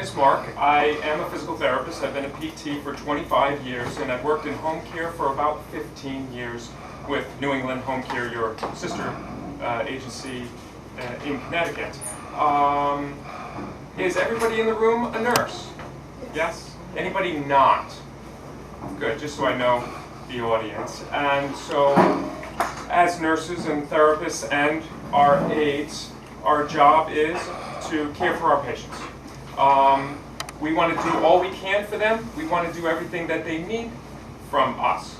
is Mark. I am a physical therapist. I've been a PT for 25 years, and I've worked in home care for about 15 years with New England Home Care, your sister agency in Connecticut. Is everybody in the room a nurse? Yes? Anybody not? Good, just so I know the audience. And so, as nurses and therapists and our aides, our job is to care for our patients. We want to do all we can for them. We want to do everything that they need from us.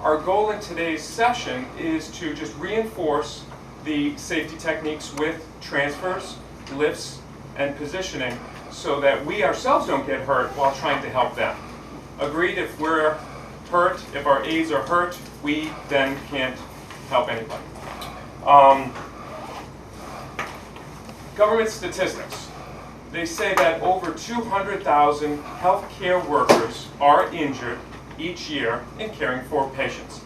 Our goal in today's session is to just reinforce the safety techniques with transfers, lifts, and positioning so that we ourselves don't get hurt while trying to help them. Agreed, if we're hurt, if our aides are hurt, we then can't help anybody. Government statistics. They say that over 200,000 healthcare workers are injured each year in caring for patients.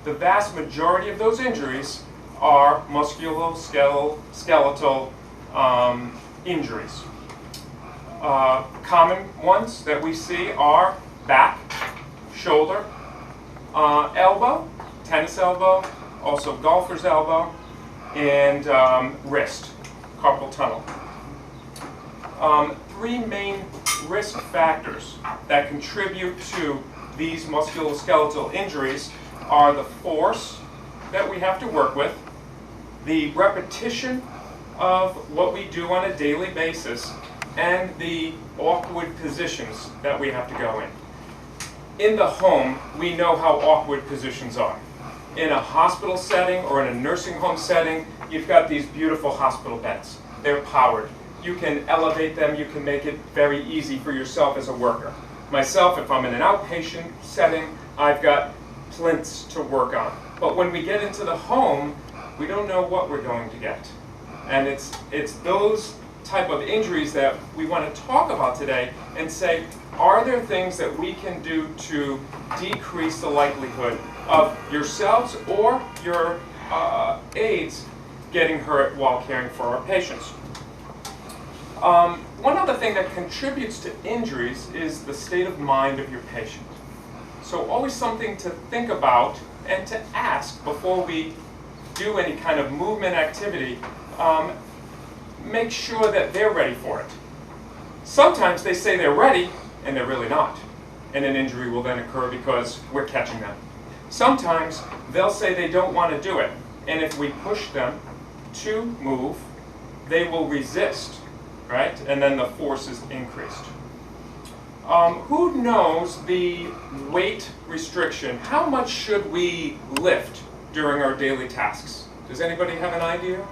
The vast majority of those injuries are musculoskeletal injuries. Common ones that we see are back, shoulder, elbow, tennis elbow, also golfer's elbow, and wrist, carpal tunnel. Three main risk factors that contribute to these musculoskeletal injuries are the force that we have to work with, the repetition of what we do on a daily basis, and the awkward positions that we have to go in. In the home, we know how awkward positions are. In a hospital setting or in a nursing home setting, you've got these beautiful hospital beds. They're powered. You can elevate them, you can make it very easy for yourself as a worker. Myself, if I'm in an outpatient setting, I've got plinths to work on. But when we get into the home, we don't know what we're going to get. And it's those type of injuries that we want to talk about today and say, are there things that we can do to decrease the likelihood of yourselves or your aides getting hurt while caring for our patients? One other thing that contributes to injuries is the state of mind of your patient. So always something to think about and to ask before we do any kind of movement activity. Make sure that they're ready for it. Sometimes they say they're ready and they're really not, and an injury will then occur because we're catching them. Sometimes they'll say they don't want to do it, and if we push them to move, they will resist, right? And then the force is increased. Who knows the weight restriction? How much should we lift during our daily tasks? Does anybody have an idea?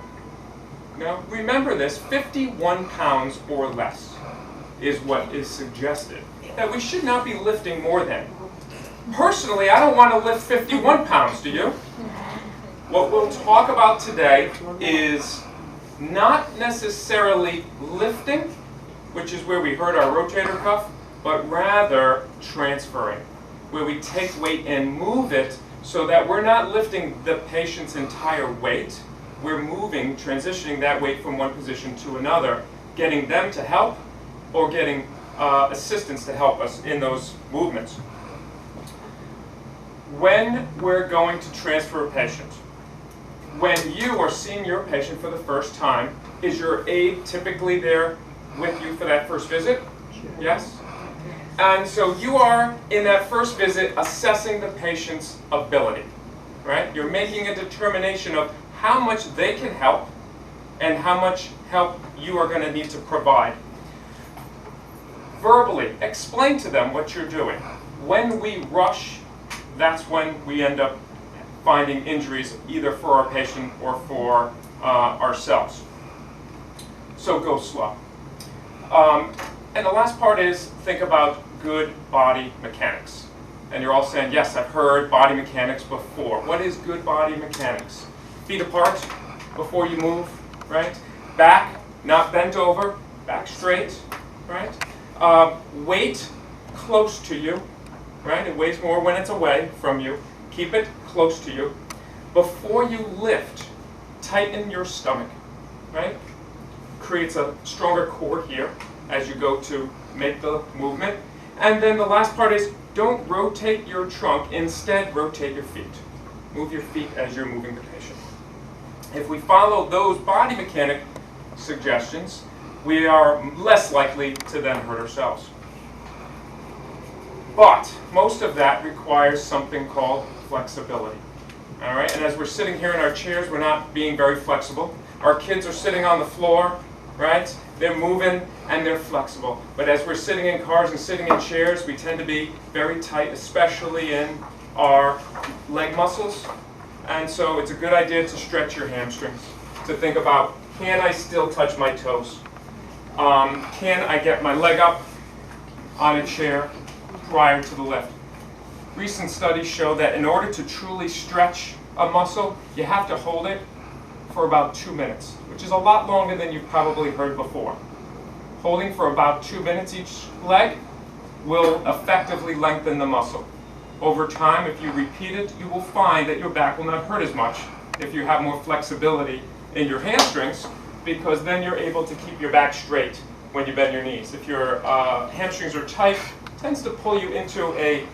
No? Remember this, 51 pounds or less is what is suggested. That we should not be lifting more than. Personally, I don't want to lift 51 pounds, do you? What we'll talk about today is not necessarily lifting, which is where we hurt our rotator cuff, but rather transferring, where we take weight and move it so that we're not lifting the patient's entire weight. We're moving, transitioning that weight from one position to another, getting them to help or getting assistance to help us in those movements. When we're going to transfer a patient, when you are seeing your patient for the first time, is your aide typically there with you for that first visit? Yes? And so you are, in that first visit, assessing the patient's ability, right? You're making a determination of how much they can help and how much help you are going to need to provide. Verbally, explain to them what you're doing. When we rush, that's when we end up finding injuries either for our patient or for ourselves. So go slow. And the last part is think about good body mechanics. And you're all saying, yes, I've heard body mechanics before. What is good body mechanics? Feet apart before you move, right? Back, not bent over, back straight, right? Weight close to you, right? It weighs more when it's away from you. Keep it close to you. Before you lift, tighten your stomach, right? Creates a stronger core here as you go to make the movement. And then the last part is don't rotate your trunk, instead rotate your feet. Move your feet as you're moving the patient. If we follow those body mechanic suggestions, we are less likely to then hurt ourselves. But most of that requires something called flexibility. All right, and as we're sitting here in our chairs, we're not being very flexible. Our kids are sitting on the floor, right? They're moving and they're flexible. But as we're sitting in cars and sitting in chairs, we tend to be very tight, especially in our leg muscles. And so it's a good idea to stretch your hamstrings, to think about, can I still touch my toes? Can I get my leg up on a chair prior to the lift? Recent studies show that in order to truly stretch a muscle, you have to hold it for about 2 minutes, which is a lot longer than you've probably heard before. Holding for about 2 minutes each leg will effectively lengthen the muscle. Over time, if you repeat it, you will find that your back will not hurt as much if you have more flexibility in your hamstrings, because then you're able to keep your back straight when you bend your knees. If your hamstrings are tight, it tends to pull you into a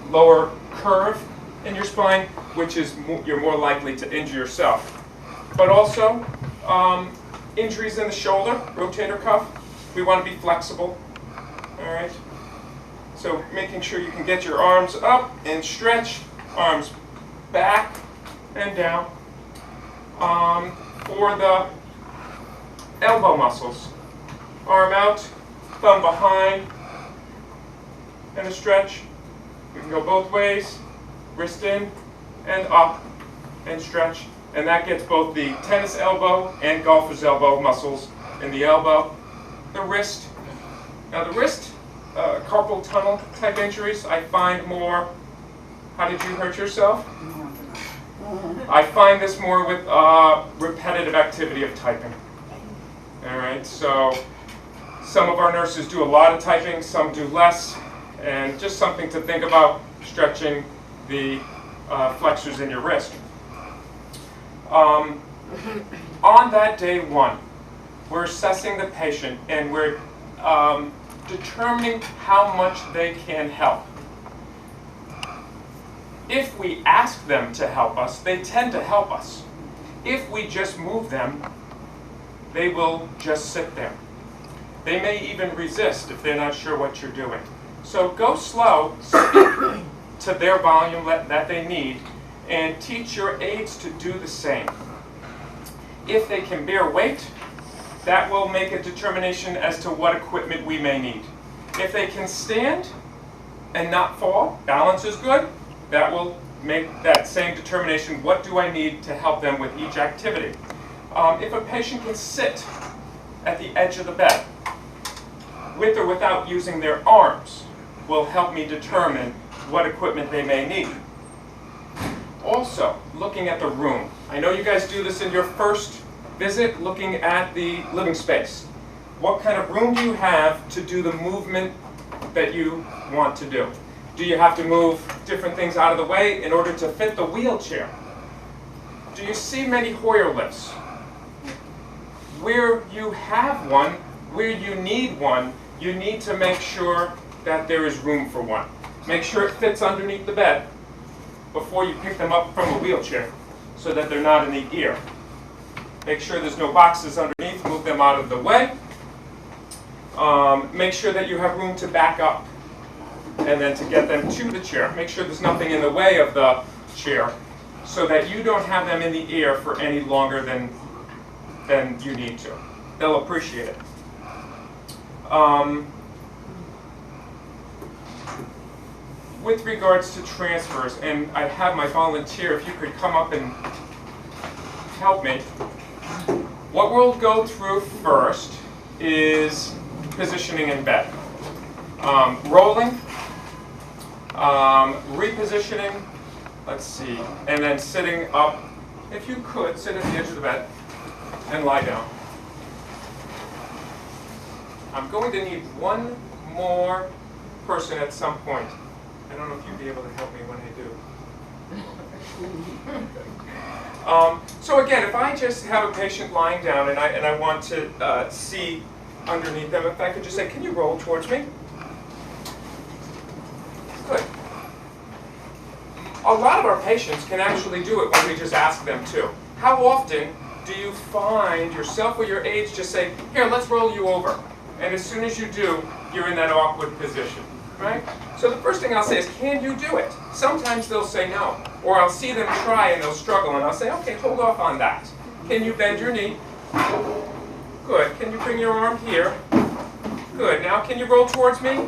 lower curve in your spine, which is you're more likely to injure yourself. But also, injuries in the shoulder, rotator cuff, we want to be flexible. All right. So making sure you can get your arms up and stretch, arms back and down. For the elbow muscles, arm out, thumb behind, and a stretch. We can go both ways, wrist in and up and stretch. And that gets both the tennis elbow and golfer's elbow muscles in the elbow. The wrist. Now the wrist, carpal tunnel type injuries, I find more, how did you hurt yourself? I find this more with repetitive activity of typing. All right, so some of our nurses do a lot of typing, some do less, and just something to think about, stretching the flexors in your wrist. On that day one, we're assessing the patient and we're determining how much they can help. If we ask them to help us, they tend to help us. If we just move them, they will just sit there. They may even resist if they're not sure what you're doing. So go slow, speak to their volume that they need, and teach your aides to do the same. If they can bear weight, that will make a determination as to what equipment we may need. If they can stand and not fall, balance is good, that will make that same determination, what do I need to help them with each activity. If a patient can sit at the edge of the bed, with or without using their arms, will help me determine what equipment they may need. Also, looking at the room. I know you guys do this in your first visit, looking at the living space. What kind of room do you have to do the movement that you want to do? Do you have to move different things out of the way in order to fit the wheelchair? Do you see many Hoyer lifts? Where you have one, where you need one, you need to make sure that there is room for one. Make sure it fits underneath the bed before you pick them up from a wheelchair so that they're not in the ear. Make sure there's no boxes underneath, move them out of the way. Make sure that you have room to back up and then to get them to the chair. Make sure there's nothing in the way of the chair so that you don't have them in the air for any longer than you need to. They'll appreciate it. With regards to transfers, and I have my volunteer, if you could come up and help me. What we'll go through first is positioning in bed. Rolling, repositioning, let's see, and then sitting up. If you could, sit at the edge of the bed and lie down. I'm going to need one more person at some point. I don't know if you'd be able to help me when I do. So again, if I just have a patient lying down and I want to see underneath them. If I could just say, can you roll towards me? Good. A lot of our patients can actually do it when we just ask them to. How often do you find yourself or your aides just say, here, let's roll you over? And as soon as you do, you're in that awkward position, right? So the first thing I'll say is, can you do it? Sometimes they'll say no. Or I'll see them try and they'll struggle, and I'll say, okay, hold off on that. Can you bend your knee? Good. Can you bring your arm here? Good. Now can you roll towards me?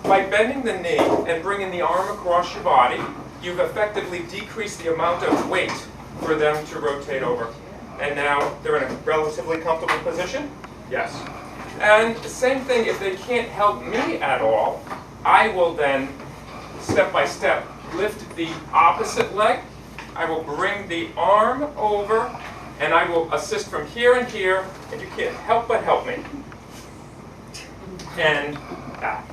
By bending the knee and bringing the arm across your body, you've effectively decreased the amount of weight for them to rotate over. And now they're in a relatively comfortable position? Yes. And the same thing, if they can't help me at all, I will then, step by step, lift the opposite leg. I will bring the arm over, and I will assist from here and here, and you can't help but help me. And back.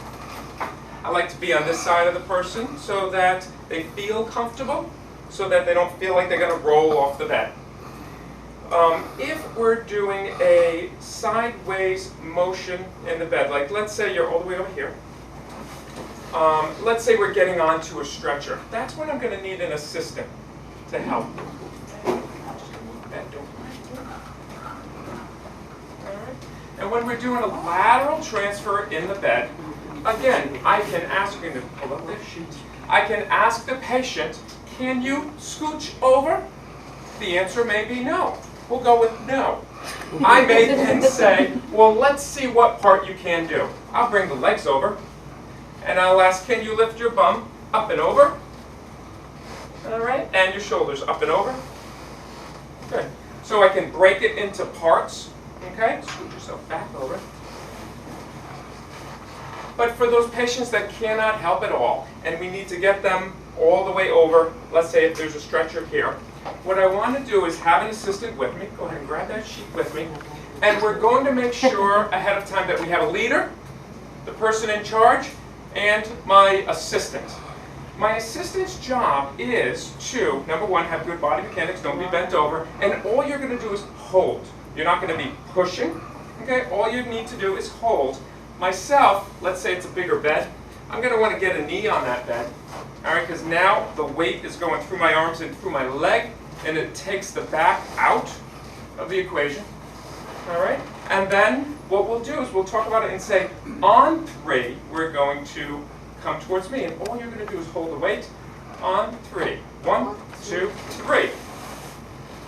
I like to be on this side of the person so that they feel comfortable, so that they don't feel like they're going to roll off the bed. If we're doing a sideways motion in the bed, like let's say you're all the way over here. Let's say we're getting onto a stretcher. That's when I'm going to need an assistant to help. And when we're doing a lateral transfer in the bed, again, I can ask you to pull up this sheet. I can ask the patient, can you scooch over? The answer may be no. We'll go with no. I may then say, well, let's see what part you can do. I'll bring the legs over, and I'll ask, can you lift your bum up and over? All right, and your shoulders up and over. Good. So I can break it into parts. Okay, scoot yourself back over. But for those patients that cannot help at all, and we need to get them all the way over, let's say if there's a stretcher here, what I want to do is have an assistant with me. Go ahead and grab that sheet with me. And we're going to make sure ahead of time that we have a leader, the person in charge, and my assistant. My assistant's job is to, number one, have good body mechanics, don't be bent over, and all you're going to do is hold. You're not going to be pushing, okay? All you need to do is hold. Myself, let's say it's a bigger bed, I'm going to want to get a knee on that bed, all right? Because now the weight is going through my arms and through my leg, and it takes the back out of the equation, all right? And then what we'll do is we'll talk about it and say, on 3, we're going to come towards me, and all you're going to do is hold the weight on 3. 1, 2, 3.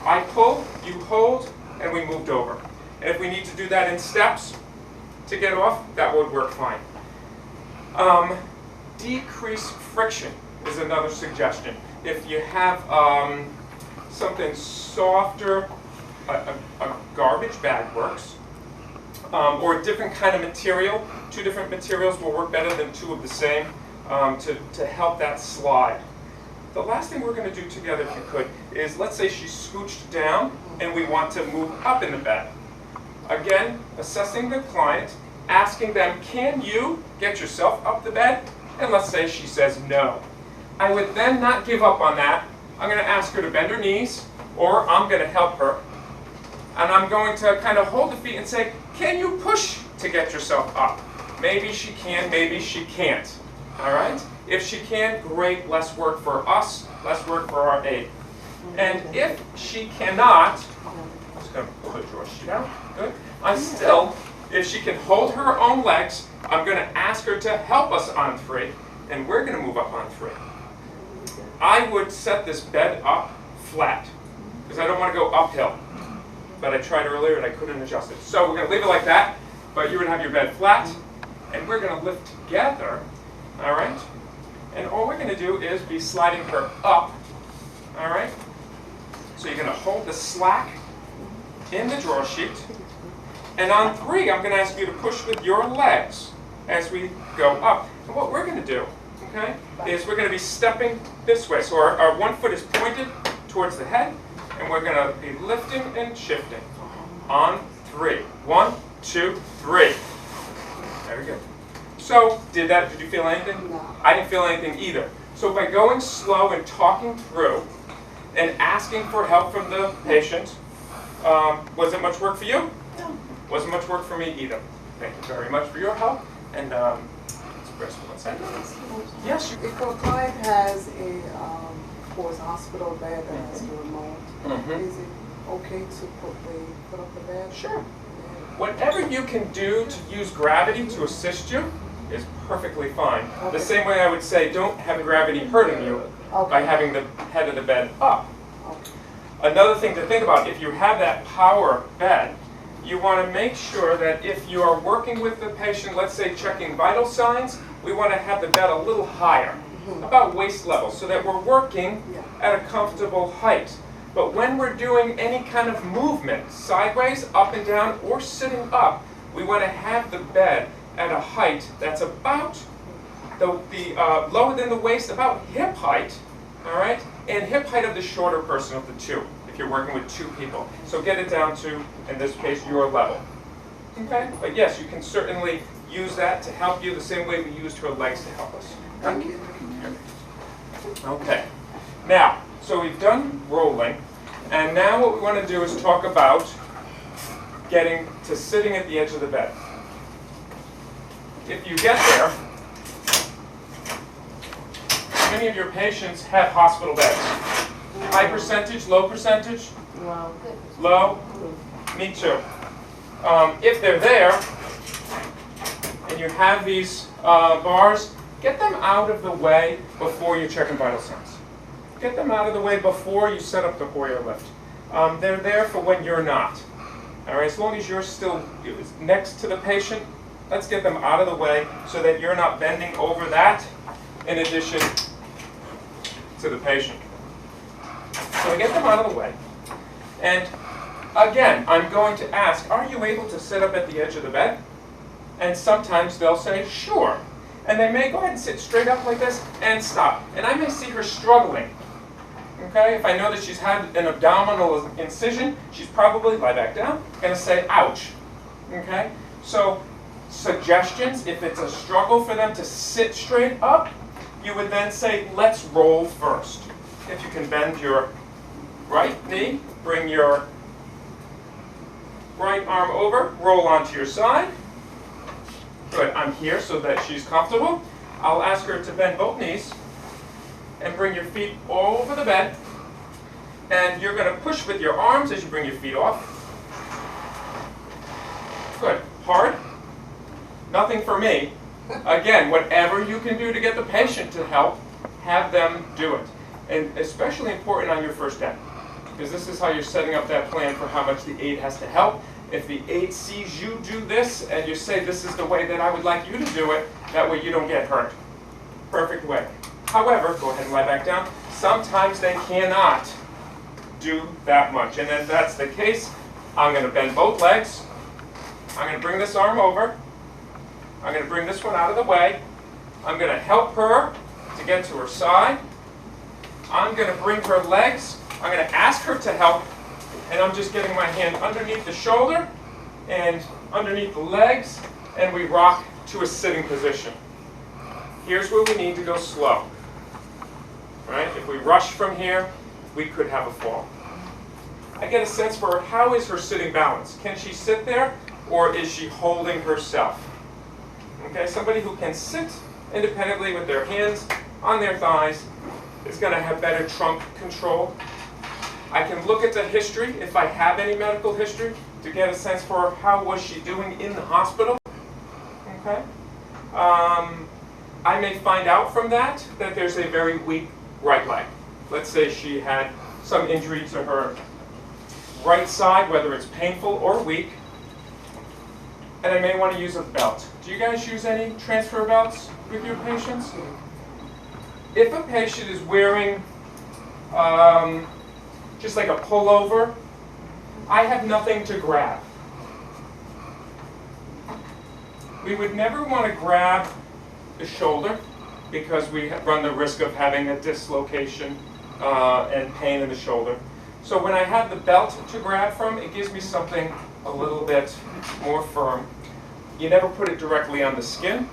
I pull, you hold, and we moved over. And if we need to do that in steps to get off, that would work fine. Decrease friction is another suggestion. If you have something softer, a garbage bag works, or a different kind of material. 2 different materials will work better than 2 of the same to help that slide. The last thing we're going to do together, if you could, is let's say she's scooched down and we want to move up in the bed. Again, assessing the client, asking them, can you get yourself up the bed? And let's say she says no. I would then not give up on that. I'm going to ask her to bend her knees, or I'm going to help her. And I'm going to kind of hold the feet and say, can you push to get yourself up? Maybe she can, maybe she can't. All right? If she can, great, less work for us, less work for our aide. And if she cannot, I'm just going to pull the drawer sheet out. Good. If she can hold her own legs, I'm going to ask her to help us on 3, and we're going to move up on 3. I would set this bed up flat, because I don't want to go uphill. But I tried earlier and I couldn't adjust it. So we're going to leave it like that, but you're going to have your bed flat, and we're going to lift together, all right? And all we're going to do is be sliding her up, all right? So you're going to hold the slack in the drawer sheet, and on 3, I'm going to ask you to push with your legs as we go up. And what we're going to do, okay, is we're going to be stepping this way. So our one foot is pointed towards the head, and we're going to be lifting and shifting on 3. 1, 2, 3. Very good. So, did you feel anything? No. I didn't feel anything either. So by going slow and talking through and asking for help from the patient, was it much work for you? No. Wasn't much work for me either. Thank you very much for your help. And express 1 second. Yes. If a client has a, of course, hospital bed that has to remote, is it okay to put up the bed? Sure. Whatever you can do to use gravity to assist you is perfectly fine. Okay. The same way I would say don't have gravity hurting you by having the head of the bed up. Okay. Another thing to think about, if you have that power bed, you want to make sure that if you are working with the patient, let's say checking vital signs, we want to have the bed a little higher, about waist level, so that we're working at a comfortable height. But when we're doing any kind of movement, sideways, up and down, or sitting up, we want to have the bed at a height that's about lower than the waist, about hip height, all right? And hip height of the shorter person of the two, if you're working with two people. So get it down to, in this case, your level. Okay? But yes, you can certainly use that to help you the same way we used her legs to help us. Thank you. Okay. Now, so we've done rolling, and now what we want to do is talk about getting to sitting at the edge of the bed. If you get there, many of your patients have hospital beds. High percentage, low percentage? Wow. Low? Me too. If they're there, and you have these bars, get them out of the way before you're checking vital signs. Get them out of the way before you set up the Hoyer lift. They're there for when you're not. All right, as long as you're still next to the patient, let's get them out of the way so that you're not bending over that in addition to the patient. So we get them out of the way. And again, I'm going to ask, are you able to sit up at the edge of the bed? And sometimes they'll say, sure. And they may go ahead and sit straight up like this and stop. And I may see her struggling. Okay, if I know that she's had an abdominal incision, she's probably, lie back down, going to say, ouch. Okay, so suggestions, if it's a struggle for them to sit straight up, you would then say, let's roll first. If you can bend your right knee, bring your right arm over, roll onto your side. Good, I'm here so that she's comfortable. I'll ask her to bend both knees and bring your feet over the bed. And you're going to push with your arms as you bring your feet off. Good, hard. Nothing for me. Again, whatever you can do to get the patient to help, have them do it. And especially important on your first day, because this is how you're setting up that plan for how much the aide has to help. If the aide sees you do this and you say, this is the way that I would like you to do it, that way you don't get hurt. Perfect way. However, go ahead and lie back down. Sometimes they cannot do that much. And if that's the case, I'm going to bend both legs. I'm going to bring this arm over. I'm going to bring this one out of the way. I'm going to help her to get to her side. I'm going to bring her legs. I'm going to ask her to help. And I'm just getting my hand underneath the shoulder and underneath the legs. And we rock to a sitting position. Here's where we need to go slow. Right? If we rush from here, we could have a fall. I get a sense for her, how is her sitting balance? Can she sit there, or is she holding herself? Okay, somebody who can sit independently with their hands on their thighs is going to have better trunk control. I can look at the history, if I have any medical history, to get a sense for how was she doing in the hospital. Okay? I may find out from that there's a very weak right leg. Let's say she had some injury to her right side, whether it's painful or weak, and I may want to use a belt. Do you guys use any transfer belts with your patients? If a patient is wearing just like a pullover, I have nothing to grab. We would never want to grab the shoulder because we run the risk of having a dislocation and pain in the shoulder. So when I have the belt to grab from, it gives me something a little bit more firm. You never put it directly on the skin.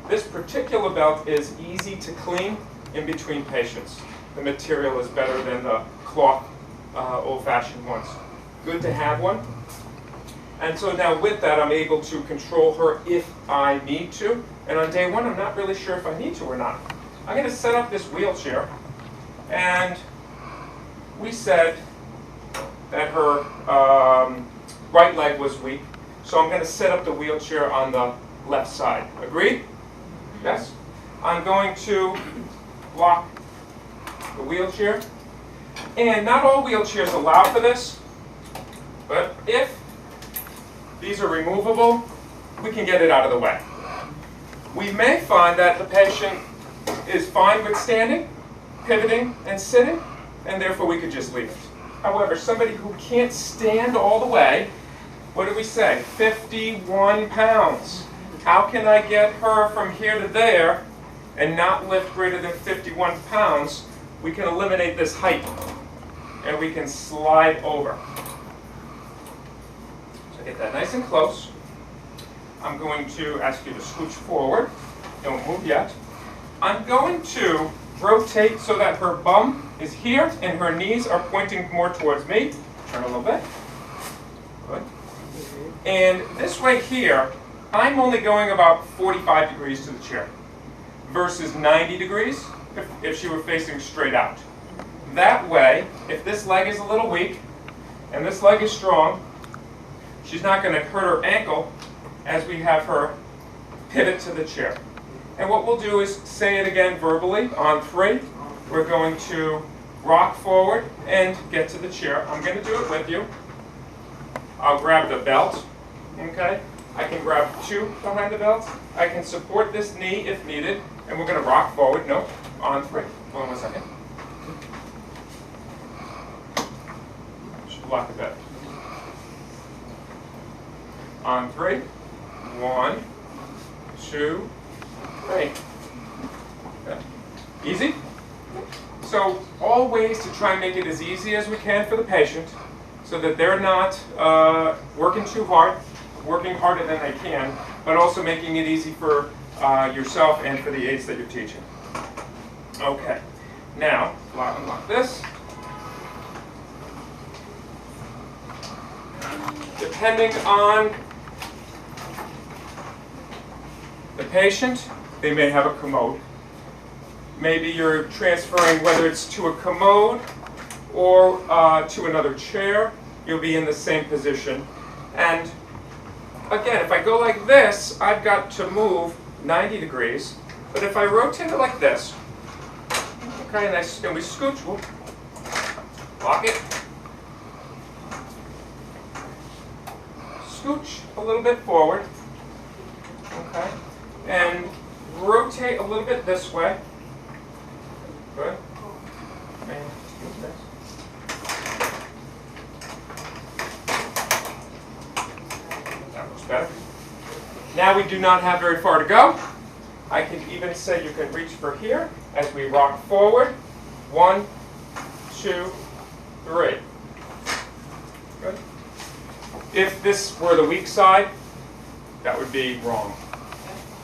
This particular belt is easy to clean in between patients. The material is better than the cloth old-fashioned ones. Good to have one. And so now with that, I'm able to control her if I need to. And on day one, I'm not really sure if I need to or not. I'm going to set up this wheelchair. And we said that her right leg was weak. So I'm going to set up the wheelchair on the left side. Agreed? Yes? I'm going to lock the wheelchair. And not all wheelchairs allow for this. But if these are removable, we can get it out of the way. We may find that the patient is fine with standing, pivoting, and sitting, and therefore we could just leave it. However, somebody who can't stand all the way, what do we say? 51 pounds. How can I get her from here to there and not lift greater than 51 pounds? We can eliminate this height, and we can slide over. So get that nice and close. I'm going to ask you to scooch forward. Don't move yet. I'm going to rotate so that her bum is here and her knees are pointing more towards me. Turn a little bit. Good. And this way here, I'm only going about 45 degrees to the chair versus 90 degrees if she were facing straight out. That way, if this leg is a little weak and this leg is strong, she's not going to hurt her ankle as we have her pivot to the chair. And what we'll do is say it again verbally on 3. We're going to rock forward and get to the chair. I'm going to do it with you. I'll grab the belt. Okay? I can grab 2 behind the belt. I can support this knee if needed. And we're going to rock forward. No, on 3. Hold on 1 second. Should block the bed. On 3. 1, 2, 3. Good. Easy? So all ways to try and make it as easy as we can for the patient so that they're not working too hard, working harder than they can, but also making it easy for yourself and for the aides that you're teaching. Okay. Now, unlock this. Depending on the patient, they may have a commode. Maybe you're transferring, whether it's to a commode or to another chair, you'll be in the same position. And again, if I go like this, I've got to move 90 degrees. But if I rotate it like this, okay, and we scooch, whoop, lock it, scooch a little bit forward, okay, and rotate a little bit this way. Good. And move this. That looks better. Now we do not have very far to go. I can even say you can reach for here as we rock forward. 1, 2, 3. Good. If this were the weak side, that would be wrong.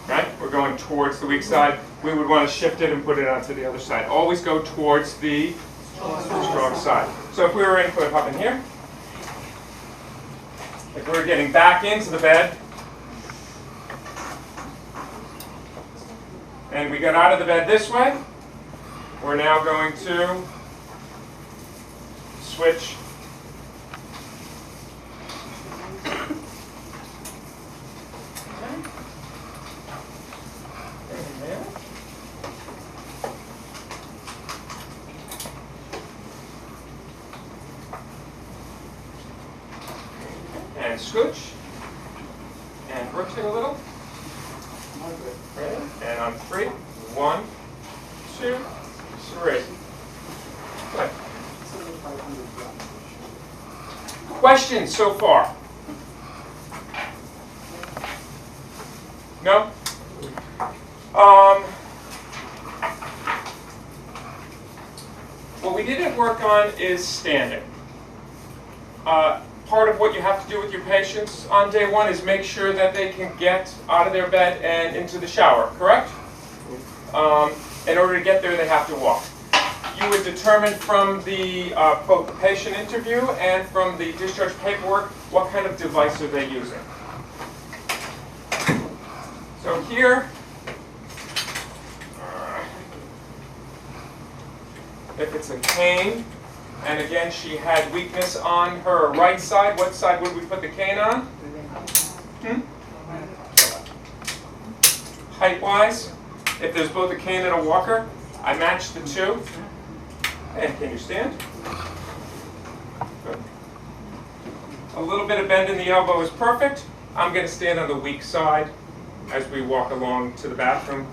Right? We're going towards the weak side. We would want to shift it and put it onto the other side. Always go towards the strong side. So if we were in, put up in here. If we're getting back into the bed, and we got out of the bed this way, we're now going to switch and scooch and rotate a little. Ready? And on 3. 1, 2, 3. Good. Questions so far? No? What we didn't work on is standing. Part of what you have to do with your patients on day 1 is make sure that they can get out of their bed and into the shower, correct? In order to get there, they have to walk. you would determine from the both the patient interview and from the discharge paperwork what kind of device are they using. So here, if it's a cane, and again she had weakness on her right side, what side would we put the cane on? Height-wise, if there's both a cane and a walker, I match the two. And can you stand? Good. A little bit of bend in the elbow is perfect. I'm going to stand on the weak side as we walk along to the bathroom.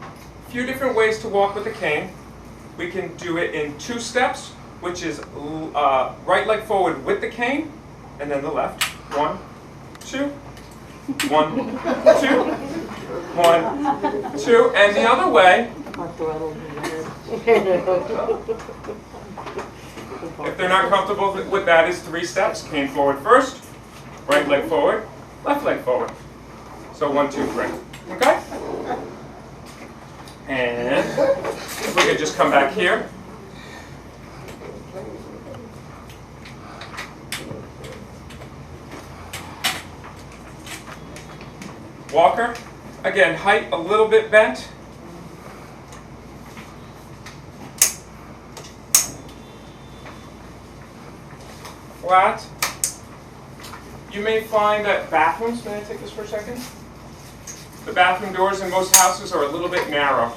A few different ways to walk with a cane. We can do it in 2 steps, which is right leg forward with the cane, and then the left. 1, 2, 1, 2, 1, 2, and the other way. If they're not comfortable with that, is 3 steps. Cane forward first, right leg forward, left leg forward. So 1, 2, 3. Okay? And if we could just come back here. Walker, again, height a little bit bent. Flat. You may find that bathrooms, may I take this for a second? The bathroom doors in most houses are a little bit narrow.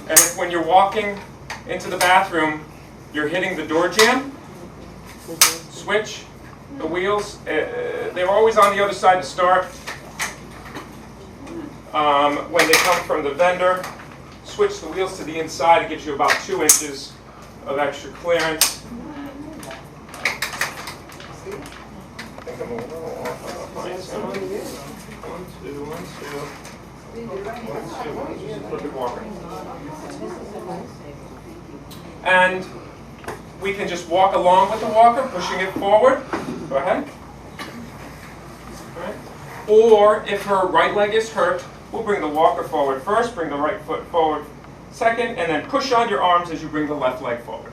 And if when you're walking into the bathroom, you're hitting the door jamb, switch, the wheels, they're always on the other side to start. When they come from the vendor, switch the wheels to the inside. It gives you about 2 inches of extra clearance. I think I'm a little off on my side. 1, 2, 1, 2. 1, 2. Just a perfect walker. And we can just walk along with the walker, pushing it forward. Go ahead. Right. Or if her right leg is hurt, we'll bring the walker forward first, bring the right foot forward second, and then push on your arms as you bring the left leg forward.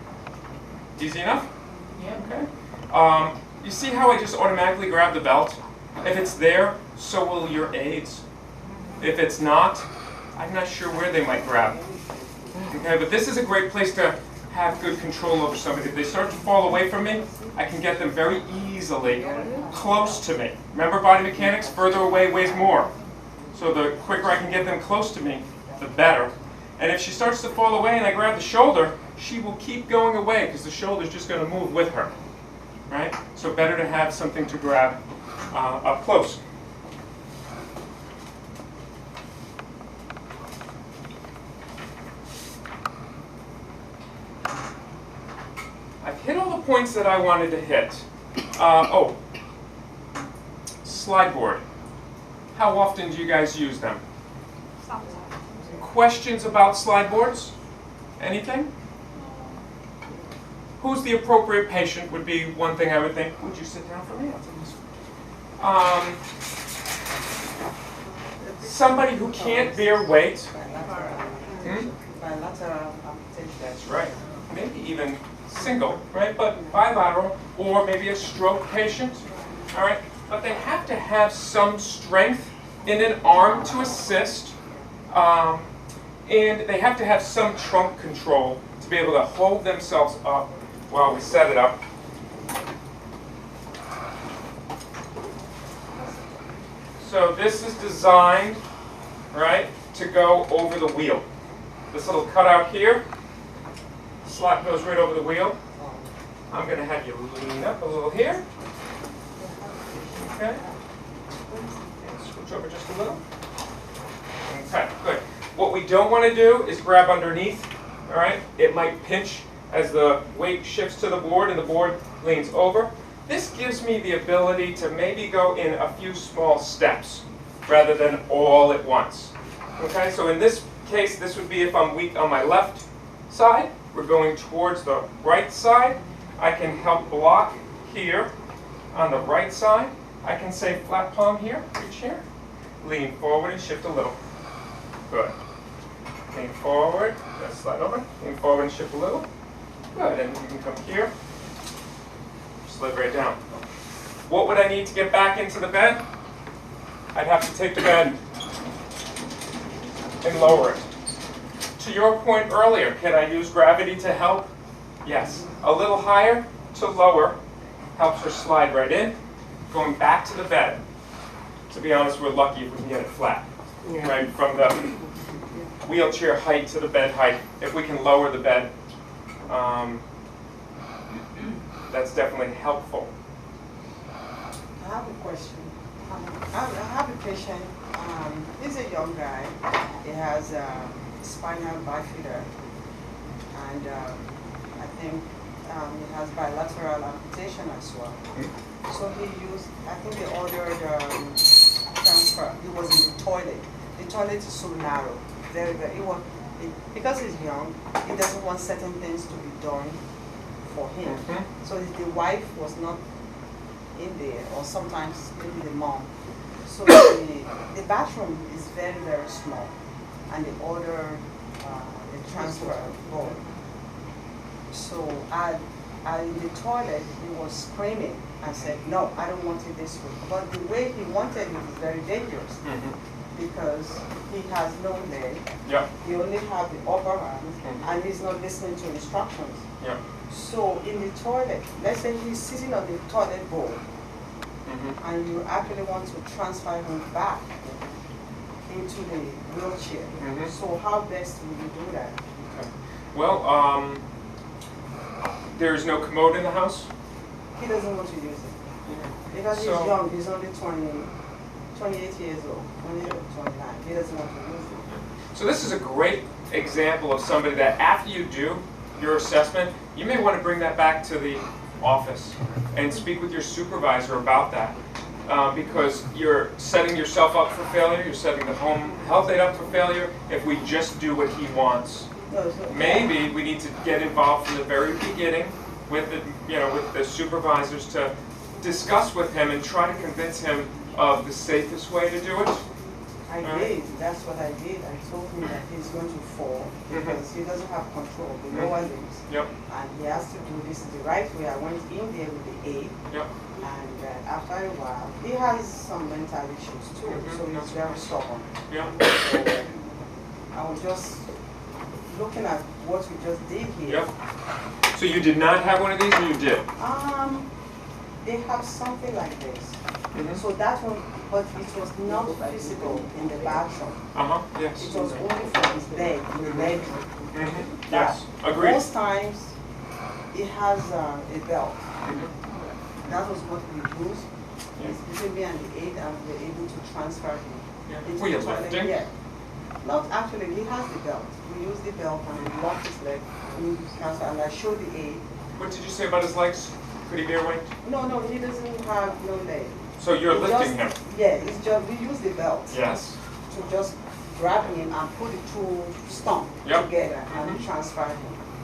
Easy enough? Yeah. Okay. You see how I just automatically grab the belt? If it's there, so will your aids. If it's not, I'm not sure where they might grab. Okay, but this is a great place to have good control over somebody. If they start to fall away from me, I can get them very easily close to me. Remember, body mechanics, further away weighs more. So the quicker I can get them close to me, the better. And if she starts to fall away and I grab the shoulder, she will keep going away because the shoulder's just going to move with her. Right? So better to have something to grab up close. I've hit all the points that I wanted to hit. Slide board. How often do you guys use them? Questions about slide boards? Anything? Who's the appropriate patient would be one thing I would think. Would you sit down for me? I'll take this. Somebody who can't bear weight. That's right. Maybe even single, right? But bilateral, or maybe a stroke patient. All right. But they have to have some strength in an arm to assist, and they have to have some trunk control to be able to hold themselves up while we set it up. So this is designed, right, to go over the wheel. This little cutout here, slot goes right over the wheel. I'm going to have you lean up a little here. Okay. And switch over just a little. Okay, good. What we don't want to do is grab underneath. All right. It might pinch as the weight shifts to the board and the board leans over. This gives me the ability to maybe go in a few small steps rather than all at once. Okay, so in this case, this would be if I'm weak on my left side. We're going towards the right side. I can help block here on the right side. I can say flat palm here, reach here. Lean forward and shift a little. Good. Lean forward, slide over. Lean forward and shift a little. Good, and you can come here. Slid right down. What would I need to get back into the bed? I'd have to take the bed and lower it. To your point earlier, can I use gravity to help? Yes. A little higher to lower helps her slide right in. Going back to the bed. To be honest, we're lucky if we can get it flat. Yeah. Right, from the wheelchair height to the bed height. If we can lower the bed, that's definitely helpful. I have a question. I have a patient. He's a young guy. He has spinal bifida, and I think he has bilateral amputation as well. So he used. I think they ordered transfer. He was in the toilet. The toilet is so narrow. Very. Because he's young, he doesn't want certain things to be done for him. So the wife was not in there, or sometimes maybe the mom. So the bathroom is very, very small, and they order a transfer board. So in the toilet, he was screaming and said, "No, I don't want it this way." But the way he wanted it is very dangerous because he has no leg. Yeah. He only has the upper hand, and he's not listening to instructions. Yeah. So in the toilet, let's say he's sitting on the toilet bowl, and you actually want to transfer him back into the wheelchair. So how best will you do that? Okay. Well, there's no commode in the house? He doesn't want to use it. Because he's young, he's only 28 years old, 28 or 29. He doesn't want to use it. So this is a great example of somebody that after you do your assessment, you may want to bring that back to the office and speak with your supervisor about that. Because you're setting yourself up for failure, you're setting the home health aide up for failure if we just do what he wants. Maybe we need to get involved from the very beginning with the supervisors to discuss with him and try to convince him of the safest way to do it. I did. That's what I did. I told him that he's going to fall because he doesn't have control of the lower limbs. Yep. And he has to do this the right way. I went in there with the aid. Yep. And after a while, he has some mental issues too. So he's very stubborn. Yeah. So I was just looking at what we just did here. Yep. So you did not have one of these, or you did? They have something like this. So that one, but it was not visible in the bathroom. Yes. It was only for his bed in the bedroom. Yes. Agreed. Most times, it has a belt. That was what we used. It's between me and the aide, and we were able to transfer him. Were you lifting? Yeah. Not actually, he has the belt. We use the belt and we lock his leg, and we transfer, and I show the aide. What did you say about his legs? Could he bear weight? No, he doesn't have no leg. So you're lifting him? Yeah, it's just, we use the belt. Yes. To just grab him and put the two stump together and transfer him.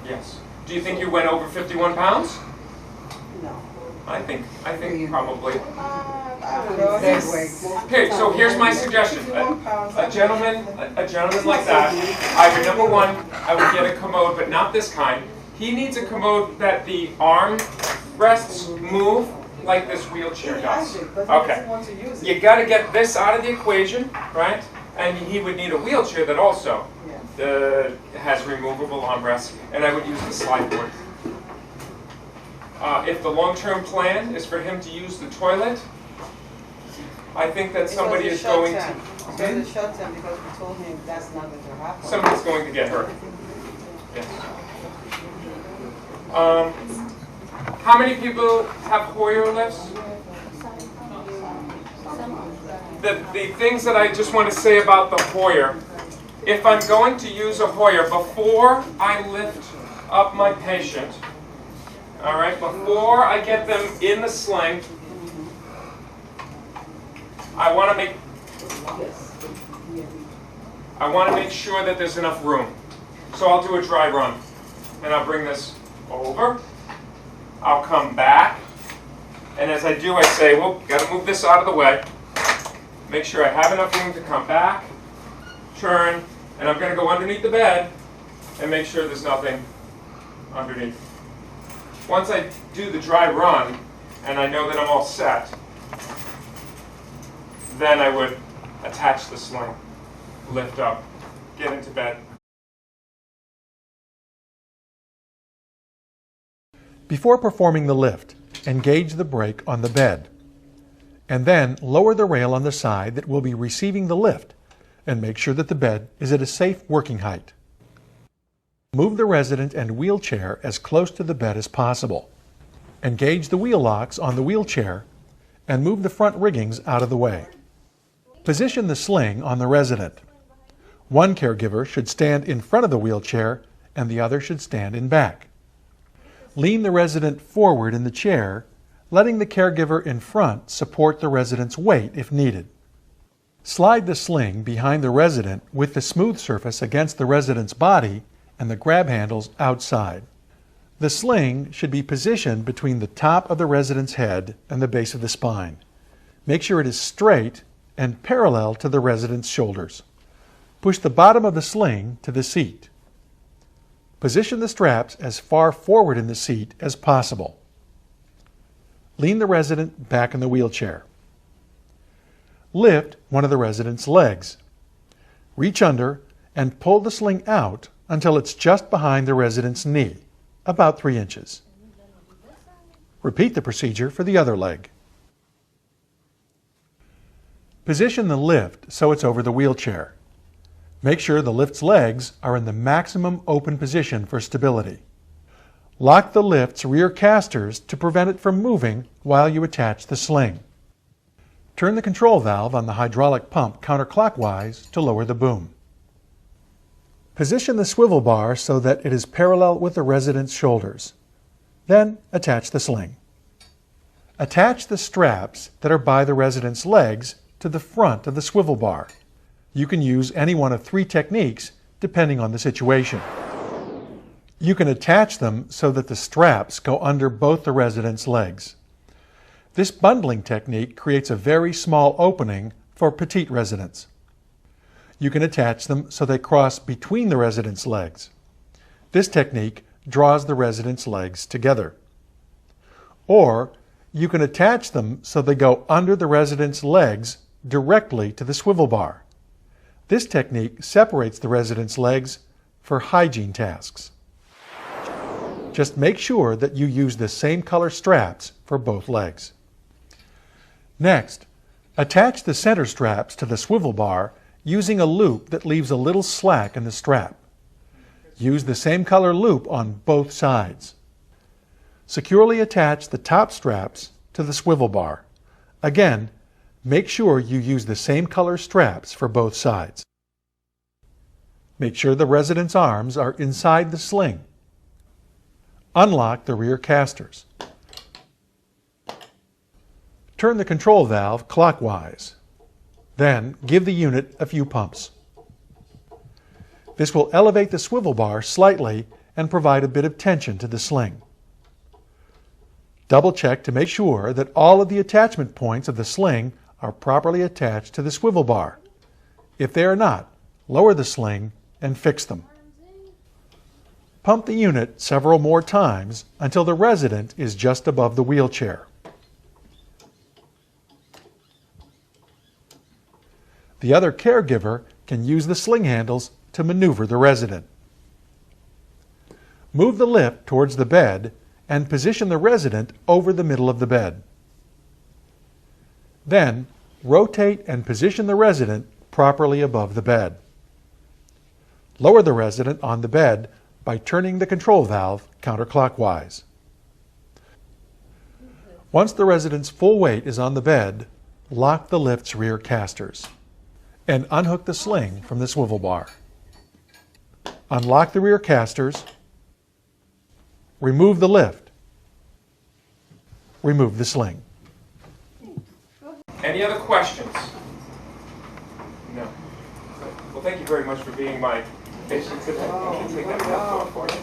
Yes. Do you think you went over 51 pounds? No. I think probably. I don't know. Okay, so here's my suggestion. A gentleman like that, I would, number one, I would get a commode, but not this kind. He needs a commode that the arm rests move like this wheelchair does. Okay. You got to get this out of the equation, right? And he would need a wheelchair that also has removable armrests, and I would use the slide board. If the long-term plan is for him to use the toilet, I think that somebody is going to... It was a short term because we told him that's not going to happen. Somebody's going to get hurt. Yes. How many people have Hoyer lifts? The things that I just want to say about the Hoyer, if I'm going to use a Hoyer, before I lift up my patient, all right, before I get them in the sling, I want to make sure that there's enough room. So I'll do a dry run, and I'll bring this over. I'll come back, and as I do, I say, well, got to move this out of the way. Make sure I have enough room to come back, turn, and I'm going to go underneath the bed and make sure there's nothing underneath. Once I do the dry run, and I know that I'm all set, then I would attach the sling, lift up, get into bed. Before performing the lift, engage the brake on the bed, and then lower the rail on the side that will be receiving the lift, and make sure that the bed is at a safe working height. Move the resident and wheelchair as close to the bed as possible. Engage the wheel locks on the wheelchair and move the front riggings out of the way. Position the sling on the resident. One caregiver should stand in front of the wheelchair and the other should stand in back. Lean the resident forward in the chair, letting the caregiver in front support the resident's weight if needed. Slide the sling behind the resident with the smooth surface against the resident's body and the grab handles outside. The sling should be positioned between the top of the resident's head and the base of the spine. Make sure it is straight and parallel to the resident's shoulders. Push the bottom of the sling to the seat. Position the straps as far forward in the seat as possible. Lean the resident back in the wheelchair. Lift one of the resident's legs. Reach under and pull the sling out until it's just behind the resident's knee, about 3 inches. Repeat the procedure for the other leg. Position the lift so it's over the wheelchair. Make sure the lift's legs are in the maximum open position for stability. Lock the lift's rear casters to prevent it from moving while you attach the sling. Turn the control valve on the hydraulic pump counterclockwise to lower the boom. Position the swivel bar so that it is parallel with the resident's shoulders. Then attach the sling. Attach the straps that are by the resident's legs to the front of the swivel bar. You can use any one of 3 techniques depending on the situation. You can attach them so that the straps go under both the resident's legs. This bundling technique creates a very small opening for petite residents. You can attach them so they cross between the resident's legs. This technique draws the resident's legs together. Or you can attach them so they go under the resident's legs directly to the swivel bar. This technique separates the resident's legs for hygiene tasks. Just make sure that you use the same color straps for both legs. Next, attach the center straps to the swivel bar using a loop that leaves a little slack in the strap. Use the same color loop on both sides. Securely attach the top straps to the swivel bar. Again, make sure you use the same color straps for both sides. Make sure the resident's arms are inside the sling. Unlock the rear casters. Turn the control valve clockwise. Then give the unit a few pumps. This will elevate the swivel bar slightly and provide a bit of tension to the sling. Double check to make sure that all of the attachment points of the sling are properly attached to the swivel bar. If they are not, lower the sling and fix them. Pump the unit several more times until the resident is just above the wheelchair. The other caregiver can use the sling handles to maneuver the resident. Move the lift towards the bed and position the resident over the middle of the bed. Then, rotate and position the resident properly above the bed. Lower the resident on the bed by turning the control valve counterclockwise. Once the resident's full weight is on the bed, lock the lift's rear casters and unhook the sling from the swivel bar. Unlock the rear casters. Remove the lift. Remove the sling. Any other questions? No. Well, thank you very much for being my patient today. I can take that off for you.